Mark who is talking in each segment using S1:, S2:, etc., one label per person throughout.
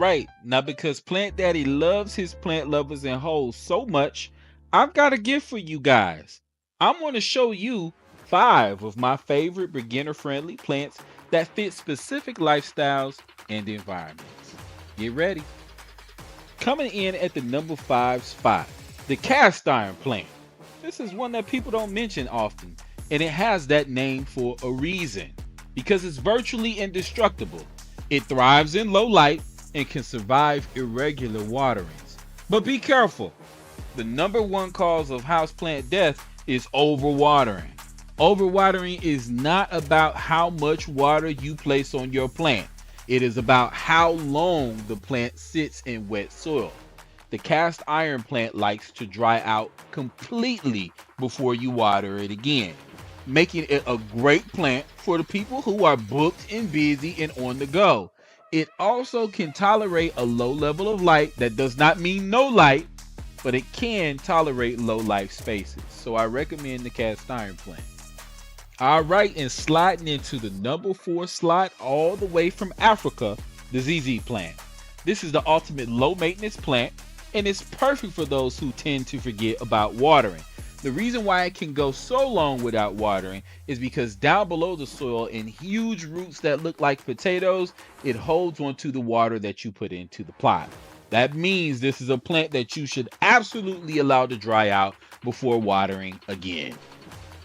S1: Right. Now, because Plant Daddy loves his plant lovers and hoes so much, I've got a gift for you guys. I'm going to show you 5 of my favorite beginner friendly plants that fit specific lifestyles and environments. Get ready. Coming in at the number 5 spot, the cast iron plant. This is one that people don't mention often, and it has that name for a reason because it's virtually indestructible. It thrives in low light and can survive irregular waterings. But be careful. The number one cause of houseplant death is overwatering. Overwatering is not about how much water you place on your plant. It is about how long the plant sits in wet soil. The cast iron plant likes to dry out completely before you water it again, making it a great plant for the people who are booked and busy and on the go. It also can tolerate a low level of light. That does not mean no light, but it can tolerate low light spaces. So I recommend the cast iron plant. All right, and sliding into the number 4 slot, all the way from Africa, the ZZ plant. This is the ultimate low maintenance plant, and it's perfect for those who tend to forget about watering. The reason why it can go so long without watering is because down below the soil, in huge roots that look like potatoes, it holds onto the water that you put into the plot. That means this is a plant that you should absolutely allow to dry out before watering again.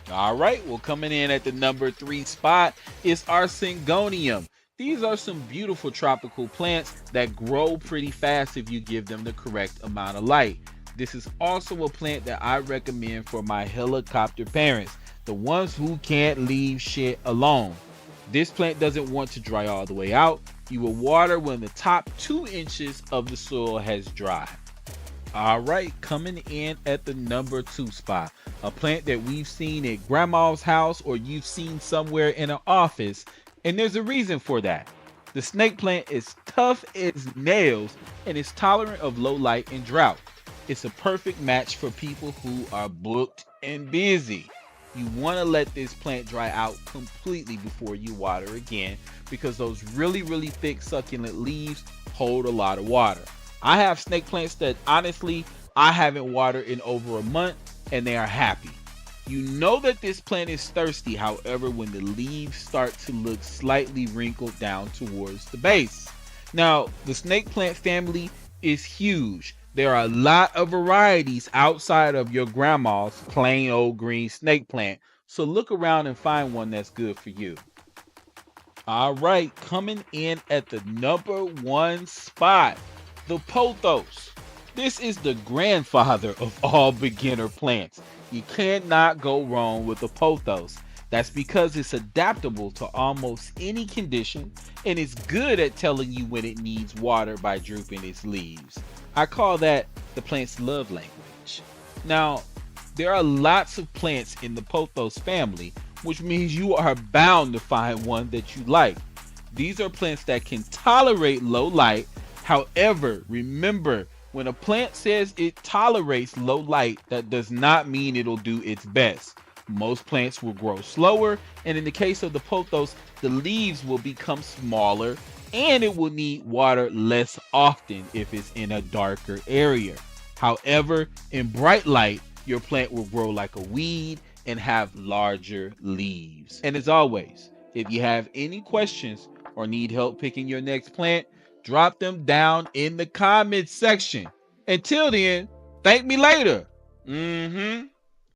S1: All right, well, coming in at the number 3 spot is our Syngonium. These are some beautiful tropical plants that grow pretty fast if you give them the correct amount of light. This is also a plant that I recommend for my helicopter parents, the ones who can't leave shit alone. This plant doesn't want to dry all the way out. You will water when the top 2 inches of the soil has dried. All right, coming in at the number 2 spot, a plant that we've seen at grandma's house or you've seen somewhere in an office, and there's a reason for that. The snake plant is tough as nails and is tolerant of low light and drought. It's a perfect match for people who are booked and busy. You want to let this plant dry out completely before you water again because those really thick succulent leaves hold a lot of water. I have snake plants that honestly I haven't watered in over a month and they are happy. You know that this plant is thirsty, however, when the leaves start to look slightly wrinkled down towards the base. Now, the snake plant family is huge. There are a lot of varieties outside of your grandma's plain old green snake plant, so look around and find one that's good for you. All right, coming in at the number 1 spot, the pothos. This is the grandfather of all beginner plants. You cannot go wrong with the pothos. That's because it's adaptable to almost any condition and it's good at telling you when it needs water by drooping its leaves. I call that the plant's love language. Now, there are lots of plants in the pothos family, which means you are bound to find one that you like. These are plants that can tolerate low light. However, remember, when a plant says it tolerates low light, that does not mean it'll do its best. Most plants will grow slower, and in the case of the pothos, the leaves will become smaller and it will need water less often if it's in a darker area. However, in bright light, your plant will grow like a weed and have larger leaves. And as always, if you have any questions or need help picking your next plant, drop them down in the comments section. Until then, thank me later.